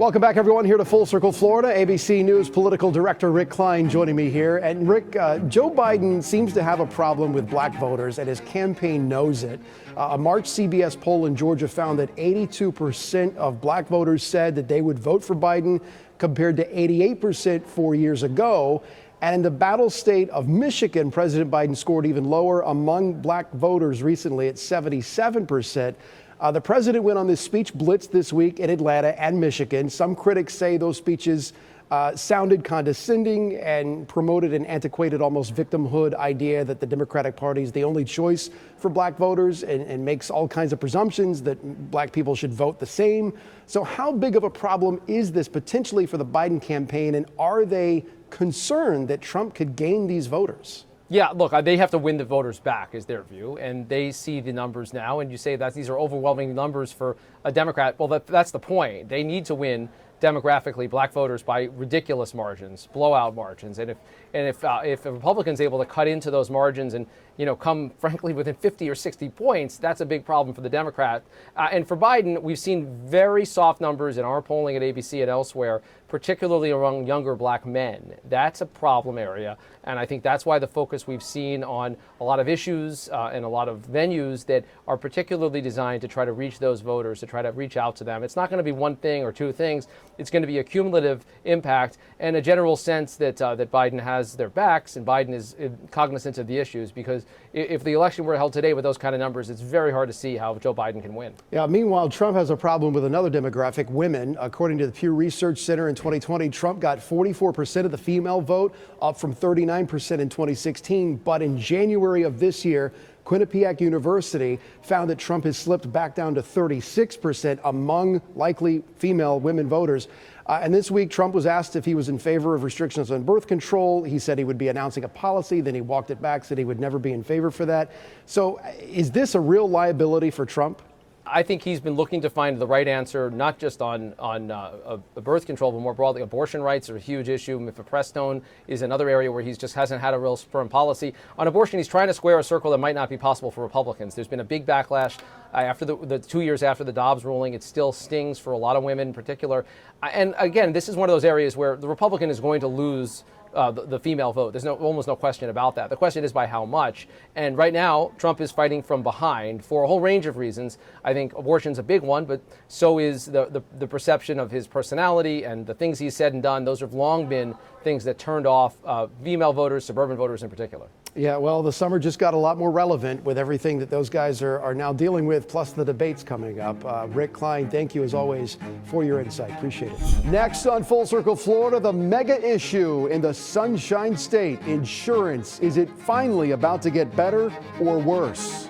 Welcome back, everyone, here to Full Circle, Florida. ABC News Political Director Rick Klein joining me here. And Rick, Joe Biden seems to have a problem with black voters, and his campaign knows it. A March CBS poll in Georgia found that 82% of black voters said that they would vote for Biden, compared to 88% 4 years ago. And in the battle state of Michigan, President Biden scored even lower among black voters recently at 77%. The president went on this speech blitz this week in Atlanta and Michigan. Some critics say those speeches sounded condescending and promoted an antiquated, almost victimhood idea that the Democratic Party is the only choice for black voters, and makes all kinds of presumptions that black people should vote the same. So how big of a problem is this potentially for the Biden campaign, and are they concerned that Trump could gain these voters? Yeah, look, they have to win the voters back, is their view, and they see the numbers now, and you say that these are overwhelming numbers for a Democrat. Well, that's the point. They need to win demographically black voters by ridiculous margins, blowout margins, and if a Republican's able to cut into those margins and come frankly within 50 or 60 points, that's a big problem for the Democrat. And for Biden, we've seen very soft numbers in our polling at ABC and elsewhere, particularly among younger black men. That's a problem area, and I think that's why the focus we've seen on a lot of issues and a lot of venues that are particularly designed to try to reach those voters, to try to reach out to them. It's not going to be one thing or two things. It's going to be a cumulative impact and a general sense that Biden has their backs and Biden is cognizant of the issues, because if the election were held today with those kind of numbers, it's very hard to see how Joe Biden can win. Yeah, meanwhile, Trump has a problem with another demographic, women. According to the Pew Research Center, in 2020, Trump got 44% of the female vote, up from 39% in 2016. But in January of this year, Quinnipiac University found that Trump has slipped back down to 36% among likely female women voters. And this week, Trump was asked if he was in favor of restrictions on birth control. He said he would be announcing a policy. Then he walked it back, said he would never be in favor for that. So is this a real liability for Trump? I think he's been looking to find the right answer, not just on birth control, but more broadly, abortion rights are a huge issue. Mifepristone is another area where he just hasn't had a real firm policy. On abortion, he's trying to square a circle that might not be possible for Republicans. There's been a big backlash after the 2 years after the Dobbs ruling. It still stings for a lot of women in particular. And again, this is one of those areas where the Republican is going to lose the female vote. There's almost no question about that. The question is by how much. And right now, Trump is fighting from behind for a whole range of reasons. I think abortion's a big one, but so is the perception of his personality and the things he's said and done. Those have long been things that turned off female voters, suburban voters in particular. Yeah, well, the summer just got a lot more relevant with everything that those guys are now dealing with, plus the debates coming up. Rick Klein, thank you as always for your insight. Appreciate it. Next on Full Circle Florida, the mega issue in the Sunshine State, insurance. Is it finally about to get better or worse?